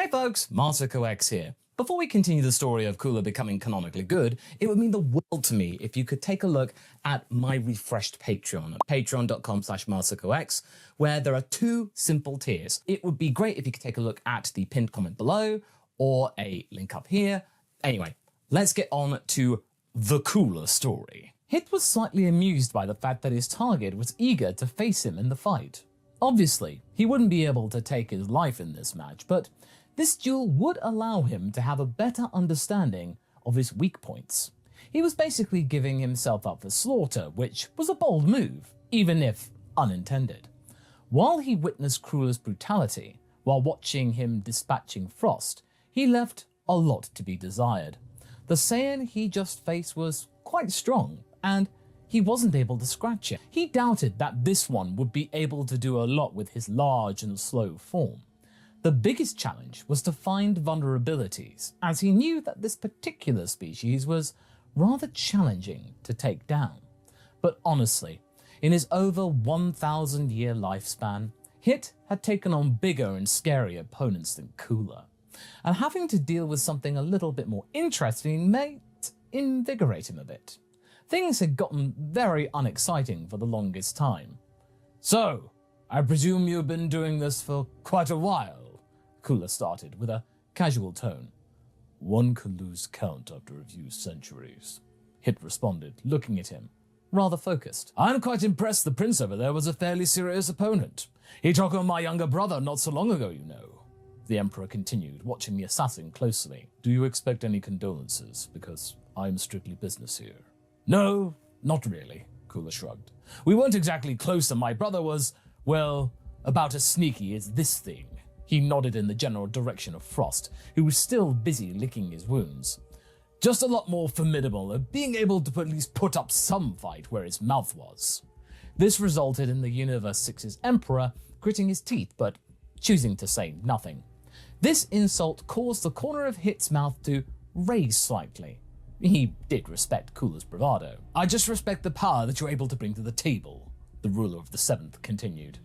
Hey folks, MasakoX here. Before we continue the story of Cooler becoming canonically good, it would mean the world to me if you could take a look at my refreshed Patreon at patreon.com/MasakoX, where there are two simple tiers. It would be great if you could take a look at the pinned comment below or a link up here. Anyway, let's get on to the Cooler story. Hit was slightly amused by the fact that his target was eager to face him in the fight. Obviously, he wouldn't be able to take his life in this match, but this duel would allow him to have a better understanding of his weak points. He was basically giving himself up for slaughter, which was a bold move, even if unintended. While he witnessed Crueller's brutality, while watching him dispatching Frost, he left a lot to be desired. The Saiyan he just faced was quite strong, and he wasn't able to scratch it. He doubted that this one would be able to do a lot with his large and slow form. The biggest challenge was to find vulnerabilities, as he knew that this particular species was rather challenging to take down. But honestly, in his over 1,000-year lifespan, Hit had taken on bigger and scarier opponents than Cooler, and having to deal with something a little bit more interesting might invigorate him a bit. Things had gotten very unexciting for the longest time. "So, I presume you've been doing this for quite a while?" Cooler started with a casual tone. "One can lose count after a few centuries," Hit responded, looking at him, rather focused. "I'm quite impressed the prince over there was a fairly serious opponent. He took on my younger brother not so long ago, you know." The Emperor continued, watching the assassin closely. "Do you expect any condolences? Because I'm strictly business here." "No, not really," Cooler shrugged. "We weren't exactly close, and my brother was, well, about as sneaky as this thing." He nodded in the general direction of Frost, who was still busy licking his wounds. "Just a lot more formidable at being able to at least put up some fight where his mouth was." This resulted in the Universe 6's Emperor gritting his teeth, but choosing to say nothing. This insult caused the corner of Hit's mouth to raise slightly. He did respect Cooler's bravado. "I just respect the power that you're able to bring to the table," the ruler of the 7th continued.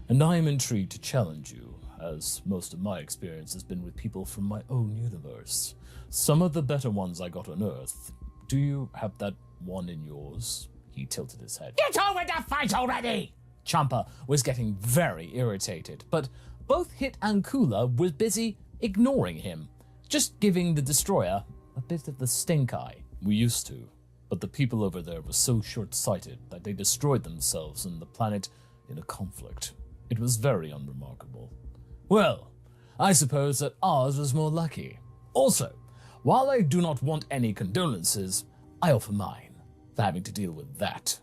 "And I am intrigued to challenge you, as most of my experience has been with people from my own universe. Some of the better ones I got on Earth. Do you have that one in yours?" He tilted his head. "Get over the fight already!" Champa was getting very irritated, but both Hit and Cooler were busy ignoring him, just giving the destroyer a bit of the stink eye. "We used to, but the people over there were so short-sighted that they destroyed themselves and the planet in a conflict. It was very unremarkable. Well, I suppose that ours was more lucky. Also, while I do not want any condolences, I offer mine for having to deal with that."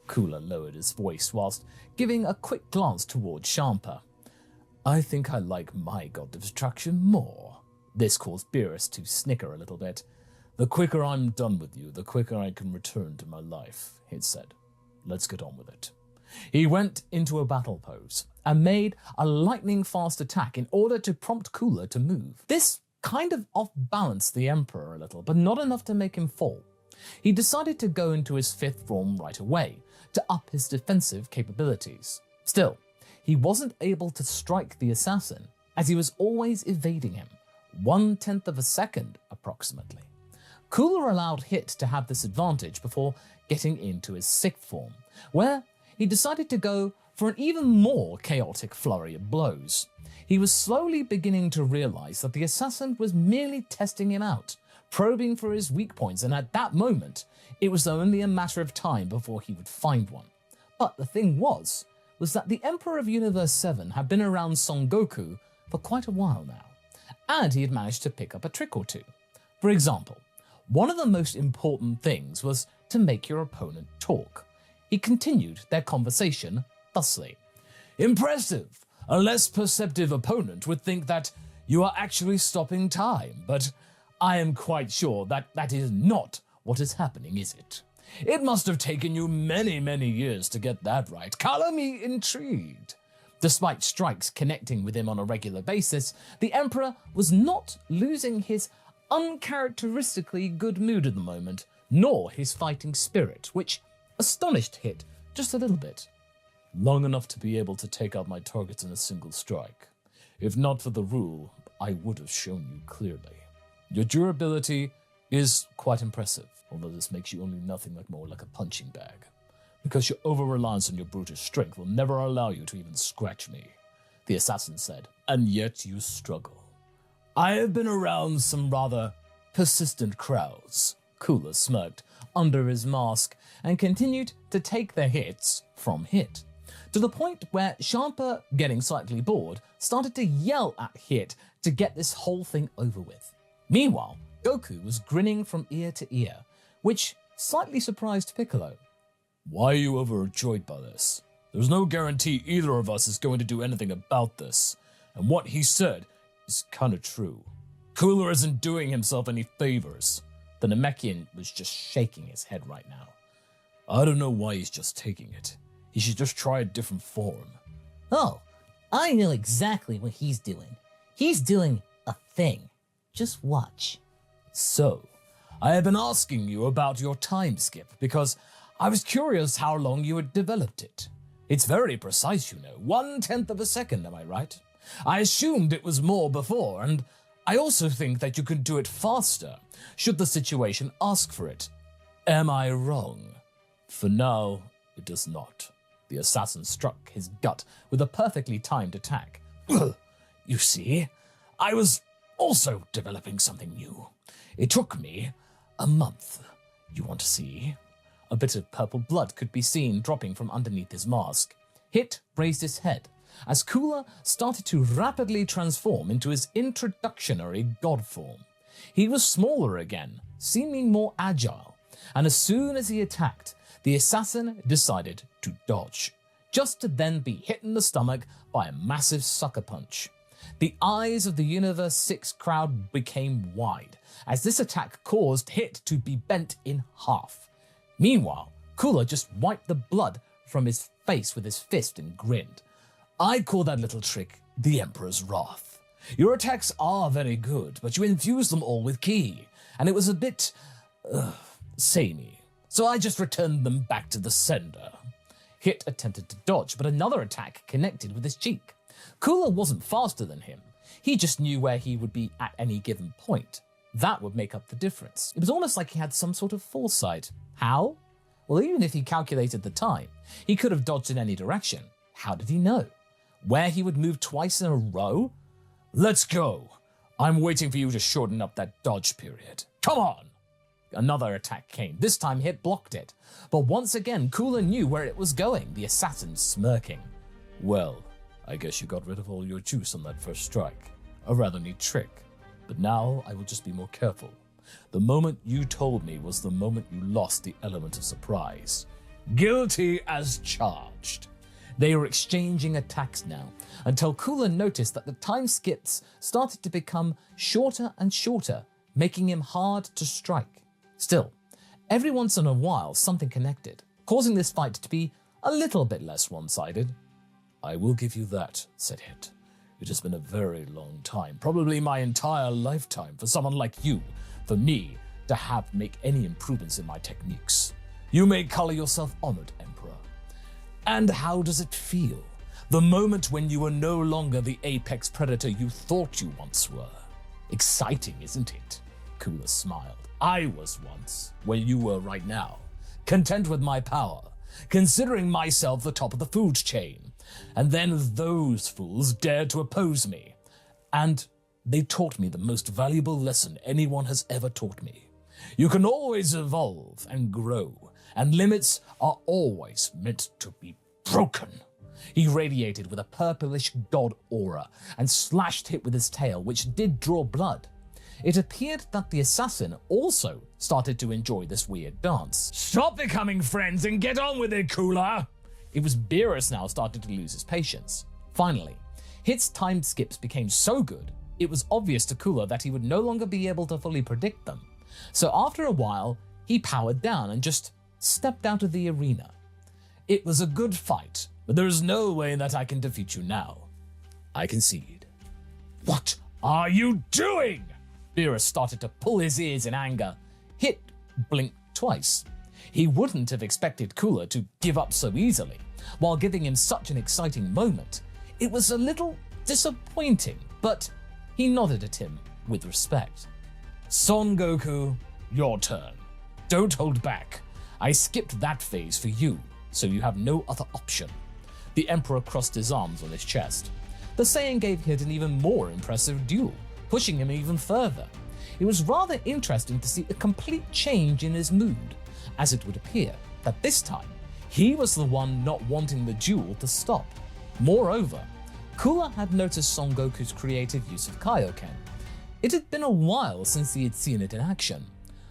Cooler lowered his voice whilst giving a quick glance towards Champa. "I think I like my god of destruction more." This caused Beerus to snicker a little bit. "The quicker I'm done with you, the quicker I can return to my life," Hit said. "Let's get on with it." He went into a battle pose and made a lightning-fast attack in order to prompt Cooler to move. This kind of off-balanced the Emperor a little, but not enough to make him fall. He decided to go into his 5th form right away, to up his defensive capabilities. Still, he wasn't able to strike the assassin, as he was always evading him, 1/10 of a second approximately. Cooler allowed Hit to have this advantage before getting into his 6th form, where he decided to go for an even more chaotic flurry of blows. He was slowly beginning to realize that the assassin was merely testing him out, probing for his weak points, and at that moment, it was only a matter of time before he would find one. But the thing was that the Emperor of Universe 7 had been around Son Goku for quite a while now, and he had managed to pick up a trick or two. For example, one of the most important things was to make your opponent talk. He continued their conversation thusly. "Impressive! A less perceptive opponent would think that you are actually stopping time, but I am quite sure that that is not what is happening, is it? It must have taken you many, many years to get that right. Color me intrigued." Despite strikes connecting with him on a regular basis, the Emperor was not losing his uncharacteristically good mood at the moment, nor his fighting spirit, which astonished Hit just a little bit. "Long enough to be able to take out my targets in a single strike. If not for the rule, I would have shown you clearly. Your durability is quite impressive, although this makes you only nothing more like a punching bag, because your over-reliance on your brutish strength will never allow you to even scratch me, the assassin said, and yet you struggle. I have been around some rather persistent crowds, Cooler smirked under his mask and continued to take the hits from Hit, to the point where Sharper, getting slightly bored, started to yell at Hit to get this whole thing over with. Meanwhile, Goku was grinning from ear to ear, which slightly surprised Piccolo. Why are you overjoyed by this? There's no guarantee either of us is going to do anything about this, and what he said is kinda true. Cooler isn't doing himself any favors. The Namekian was just shaking his head right now. I don't know why he's just taking it. He should just try a different form. Oh, I know exactly what he's doing. He's doing a thing. Just watch. So, I have been asking you about your time skip because I was curious how long you had developed it. It's very precise, you know, 1/10 of a second, am I right? I assumed it was more before, and I also think that you could do it faster, should the situation ask for it. Am I wrong? For now, it does not. The assassin struck his gut with a perfectly timed attack. Well, you see, I was also developing something new. It took me a month. You want to see? A bit of purple blood could be seen dropping from underneath his mask. Hit raised his head as Cooler started to rapidly transform into his introductionary god form. He was smaller again, seeming more agile, and as soon as he attacked, the assassin decided to dodge, just to then be hit in the stomach by a massive sucker punch. The eyes of the Universe 6 crowd became wide, as this attack caused Hit to be bent in half. Meanwhile, Cooler just wiped the blood from his face with his fist and grinned. I call that little trick the Emperor's Wrath. Your attacks are very good, but you infuse them all with ki, and it was a bit, samey. So I just returned them back to the sender. Hit attempted to dodge, but another attack connected with his cheek. Cooler wasn't faster than him. He just knew where he would be at any given point. That would make up the difference. It was almost like he had some sort of foresight. How? Well, even if he calculated the time, he could have dodged in any direction. How did he know? Where he would move twice in a row? Let's go. I'm waiting for you to shorten up that dodge period. Come on! Another attack came. This time Hit blocked it. But once again, Cooler knew where it was going, the assassin smirking. Well, I guess you got rid of all your juice on that first strike. A rather neat trick. But now I will just be more careful. The moment you told me was the moment you lost the element of surprise. Guilty as charged. They were exchanging attacks now, until Cooler noticed that the time skips started to become shorter and shorter, making him hard to strike. Still, every once in a while something connected, causing this fight to be a little bit less one-sided. I will give you that, said Hit. It has been a very long time, probably my entire lifetime, for someone like you, for me, to make any improvements in my techniques. You may call yourself honored, Emperor. And how does it feel? The moment when you are no longer the apex predator you thought you once were. Exciting, isn't it? Cooler smiled. I was once, where you were right now, content with my power, considering myself the top of the food chain. And then those fools dared to oppose me. And they taught me the most valuable lesson anyone has ever taught me. You can always evolve and grow, and limits are always meant to be broken. He radiated with a purplish god aura and slashed Hit with his tail, which did draw blood. It appeared that the assassin also started to enjoy this weird dance. Stop becoming friends and get on with it, Cooler! It was Beerus now started to lose his patience. Finally, Hit's timed skips became so good, it was obvious to Cooler that he would no longer be able to fully predict them. So after a while, he powered down and just stepped out of the arena. It was a good fight, but there is no way that I can defeat you now. I concede. What are you doing? Beerus started to pull his ears in anger. Hit blinked twice. He wouldn't have expected Cooler to give up so easily, while giving him such an exciting moment. It was a little disappointing, but he nodded at him with respect. Son Goku, your turn. Don't hold back. I skipped that phase for you, so you have no other option. The Emperor crossed his arms on his chest. The Saiyan gave Hit an even more impressive duel, pushing him even further. It was rather interesting to see a complete change in his mood, as it would appear that this time he was the one not wanting the duel to stop. Moreover, Cooler had noticed Son Goku's creative use of Kaioken. It had been a while since he had seen it in action.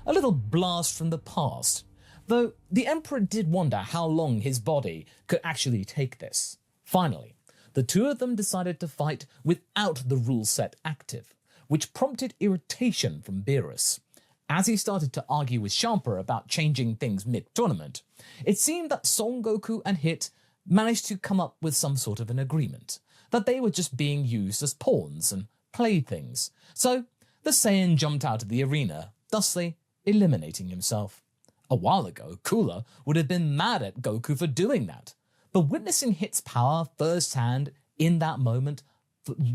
A little blast from the past, though the Emperor did wonder how long his body could actually take this. Finally, the two of them decided to fight without the rule set active, which prompted irritation from Beerus. As he started to argue with Champa about changing things mid-tournament, it seemed that Son Goku and Hit managed to come up with some sort of an agreement, that they were just being used as pawns and playthings. So the Saiyan jumped out of the arena, thusly eliminating himself. A while ago, Cooler would have been mad at Goku for doing that, but witnessing Hit's power firsthand in that moment,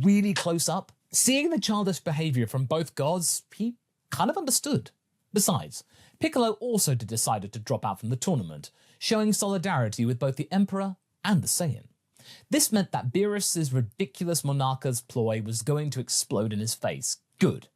really close up, seeing the childish behavior from both gods, he kind of understood. Besides, Piccolo also decided to drop out from the tournament, showing solidarity with both the Emperor and the Saiyan. This meant that Beerus' ridiculous Monarcha's ploy was going to explode in his face. Good.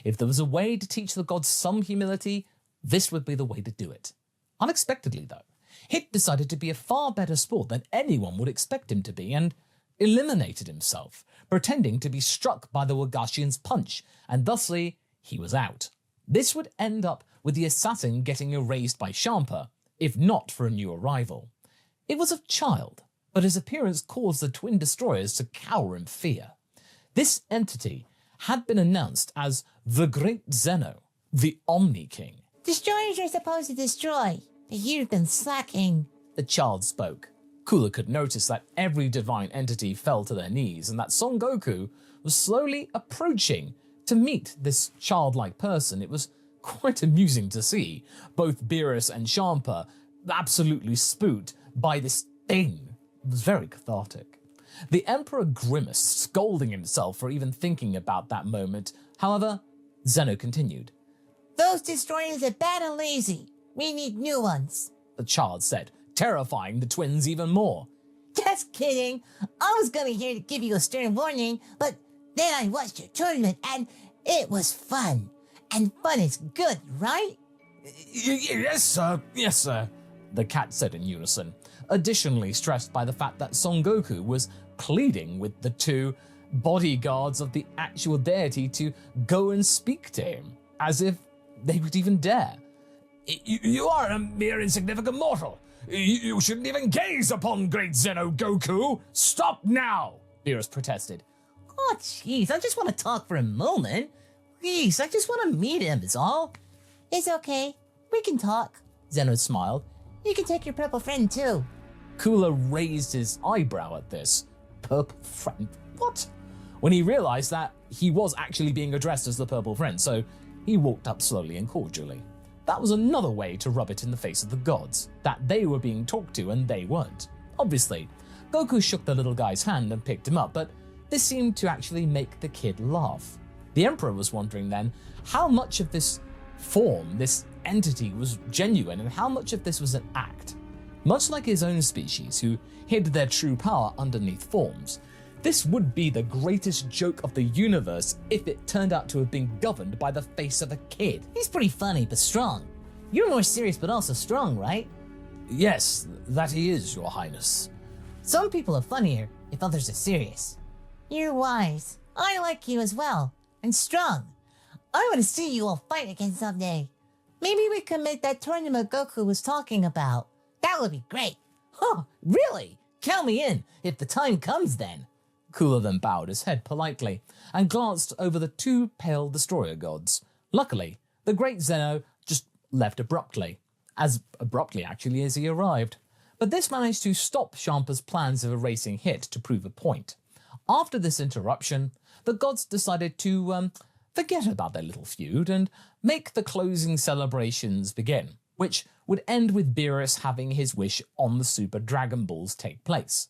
If there was a way to teach the gods some humility, this would be the way to do it. Unexpectedly, though, Hit decided to be a far better sport than anyone would expect him to be and eliminated himself, pretending to be struck by the Wagashian's punch, and thusly, he was out. This would end up with the assassin getting erased by Champa, if not for a new arrival. It was a child, but his appearance caused the twin destroyers to cower in fear. This entity had been announced as the Great Zeno, the Omni King. Destroyers are supposed to destroy, but you've been slacking. The child spoke. Cooler could notice that every divine entity fell to their knees and that Son Goku was slowly approaching to meet this childlike person. It was quite amusing to see both Beerus and Champa absolutely spooked by this thing. It was very cathartic. The Emperor grimaced, scolding himself for even thinking about that moment. However, Zeno continued. Those destroyers are bad and lazy. We need new ones. The child said, terrifying the twins even more. Just kidding. I was going here to give you a stern warning, but then I watched your tournament and it was fun. And fun is good, right? Yes, sir. Yes, sir. The cat said in unison, additionally stressed by the fact that Son Goku was pleading with the two bodyguards of the actual deity to go and speak to him, as if they would even dare. You are a mere insignificant mortal. You shouldn't even gaze upon great Zeno, Goku. Stop now, Beerus protested. Oh, jeez, I just want to talk for a moment. Please, I just want to meet him, is all. It's okay. We can talk. Zeno smiled. You can take your purple friend, too. Cooler raised his eyebrow at this. Purple friend? What? When he realized that he was actually being addressed as the purple friend, so he walked up slowly and cordially. That was another way to rub it in the face of the gods, that they were being talked to and they weren't. Obviously, Goku shook the little guy's hand and picked him up, but this seemed to actually make the kid laugh. The Emperor was wondering then how much of this form, this entity, was genuine and how much of this was an act. Much like his own species, who hid their true power underneath forms, this would be the greatest joke of the universe if it turned out to have been governed by the face of a kid. He's pretty funny, but strong. You're more serious, but also strong, right? Yes, that he is, Your Highness. Some people are funnier if others are serious. You're wise. I like you as well. And strong. I want to see you all fight again someday. Maybe we could make that tournament Goku was talking about. That would be great. Huh, really? Count me in, if the time comes then. Cooler then bowed his head politely and glanced over the two pale destroyer gods. Luckily, the great Zeno just left abruptly, as abruptly actually as he arrived. But this managed to stop Champa's plans of erasing Hit to prove a point. After this interruption, the gods decided to forget about their little feud and make the closing celebrations begin, which would end with Beerus having his wish on the Super Dragon Balls take place.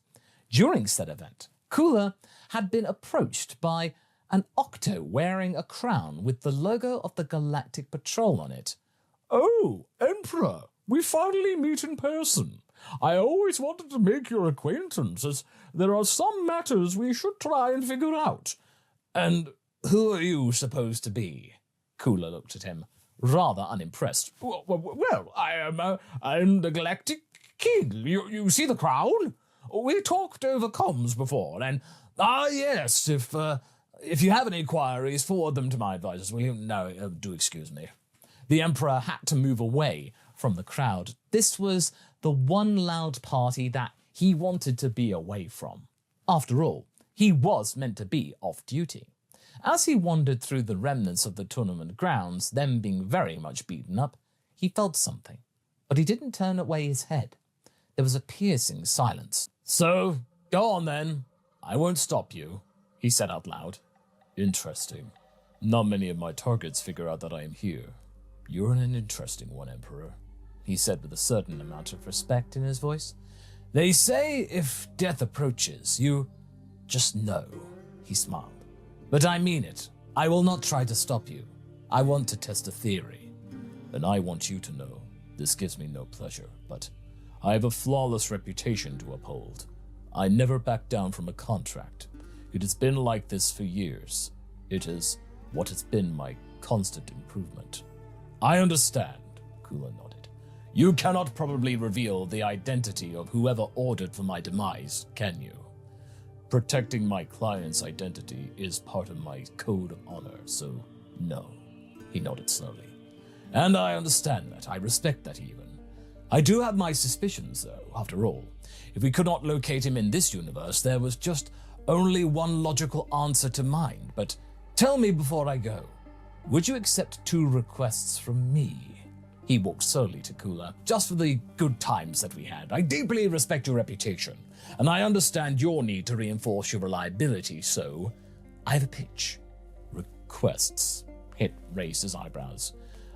During said event, Cooler had been approached by an octo wearing a crown with the logo of the Galactic Patrol on it. "Oh, Emperor, we finally meet in person. I always wanted to make your acquaintance, as there are some matters we should try and figure out." "And who are you supposed to be?" Cooler looked at him, rather unimpressed. Well, I'm the Galactic King. You see the crown? We talked over comms before, and Yes, if you have any inquiries, forward them to my advisors, will you? No, do excuse me. The Emperor had to move away from the crowd. This was the one loud party that he wanted to be away from. After all, he was meant to be off duty. As he wandered through the remnants of the tournament grounds, them being very much beaten up, he felt something, but he didn't turn away his head. There was a piercing silence. "So, go on then. I won't stop you," he said out loud. "Interesting. Not many of my targets figure out that I am here. You're an interesting one, Emperor," he said with a certain amount of respect in his voice. "They say if death approaches, you just know," he smiled. "But I mean it. I will not try to stop you. I want to test a theory." "And I want you to know, this gives me no pleasure, but I have a flawless reputation to uphold. I never back down from a contract. It has been like this for years. It is what has been my constant improvement." "I understand," Kula nodded. "You cannot probably reveal the identity of whoever ordered for my demise, can you?" "Protecting my client's identity is part of my code of honor, so no," he nodded slowly. "And I understand that. I respect that even. I do have my suspicions, though. After all, if we could not locate him in this universe, there was just only one logical answer to mine. But tell me before I go, would you accept 2 requests from me?" He walked slowly to Kula. "Just for the good times that we had. I deeply respect your reputation, and I understand your need to reinforce your reliability, so I have a pitch." "Requests?" Hit raised his eyebrows.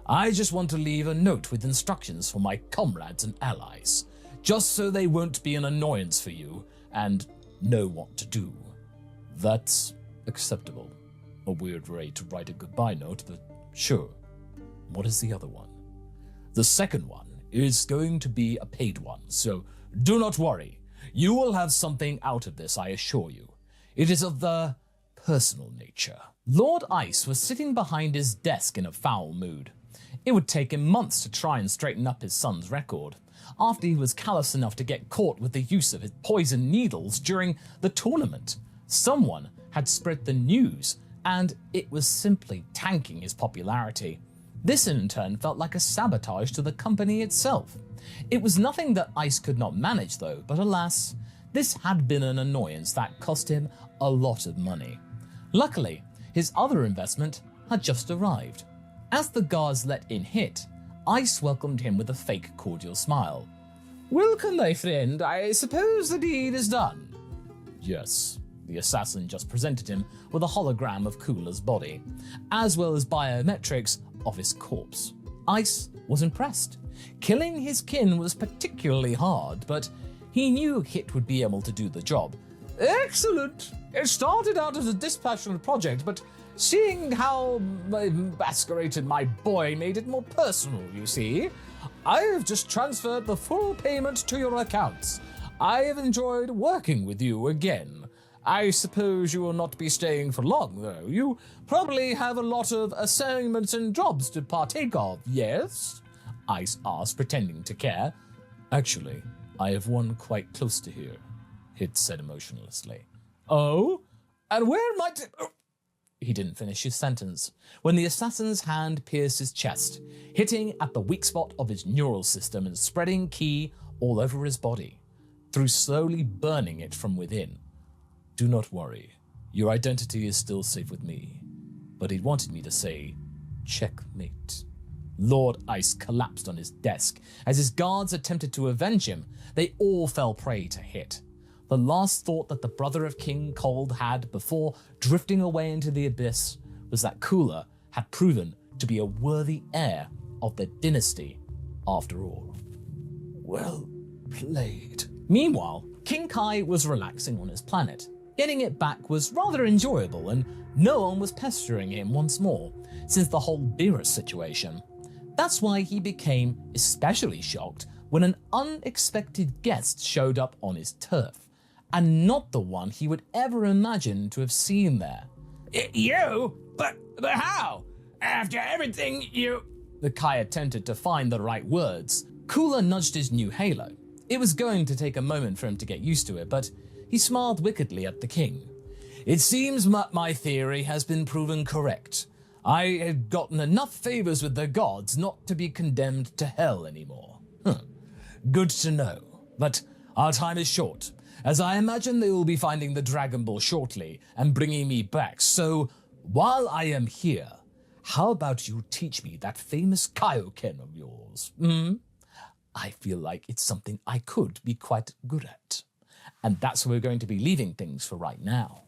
"I just want to leave a note with instructions for my comrades and allies, just so they won't be an annoyance for you and know what to do." "That's acceptable. A weird way to write a goodbye note, but sure. What is the other one?" "The second one is going to be a paid one, so do not worry. You will have something out of this, I assure you. It is of the personal nature." Lord Ice was sitting behind his desk in a foul mood. It would take him months to try and straighten up his son's record, after he was callous enough to get caught with the use of his poison needles during the tournament. Someone had spread the news, and it was simply tanking his popularity. This in turn felt like a sabotage to the company itself. It was nothing that Ice could not manage though, but alas, this had been an annoyance that cost him a lot of money. Luckily, his other investment had just arrived. As the guards let in Hit, Ice welcomed him with a fake cordial smile. "Welcome, my friend. I suppose the deed is done." "Yes." The assassin just presented him with a hologram of Kula's body, as well as biometrics of his corpse. Ice was impressed. Killing his kin was particularly hard, but he knew Hit would be able to do the job. "Excellent! It started out as a dispassionate project, but seeing how masqueraded my boy made it more personal, you see. I have just transferred the full payment to your accounts. I have enjoyed working with you again. I suppose you will not be staying for long, though. You probably have a lot of assignments and jobs to partake of, yes?" Ice asked, pretending to care. "Actually, I have one quite close to here," Hit said emotionlessly. "Oh? And where might it—" He didn't finish his sentence when the assassin's hand pierced his chest, hitting at the weak spot of his neural system and spreading ki all over his body, through slowly burning it from within. "Do not worry. Your identity is still safe with me." But he wanted me to say, "Checkmate." Lord Ice collapsed on his desk. As his guards attempted to avenge him, they all fell prey to Hit. The last thought that the brother of King Cold had before drifting away into the abyss was that Kula had proven to be a worthy heir of the dynasty after all. "Well played." Meanwhile, King Kai was relaxing on his planet. Getting it back was rather enjoyable, and no one was pestering him once more since the whole Beerus situation. That's why he became especially shocked when an unexpected guest showed up on his turf, and not the one he would ever imagine to have seen there. You? But how? After everything you... The Kai attempted to find the right words. Cooler nudged his new halo. It was going to take a moment for him to get used to it, but he smiled wickedly at the king. It seems my theory has been proven correct. I had gotten enough favors with the gods not to be condemned to hell anymore. Good to know. But our time is short, as I imagine they will be finding the Dragon Ball shortly and bringing me back. So, while I am here, how about you teach me that famous Kaioken of yours? I feel like it's something I could be quite good at. And that's where we're going to be leaving things for right now.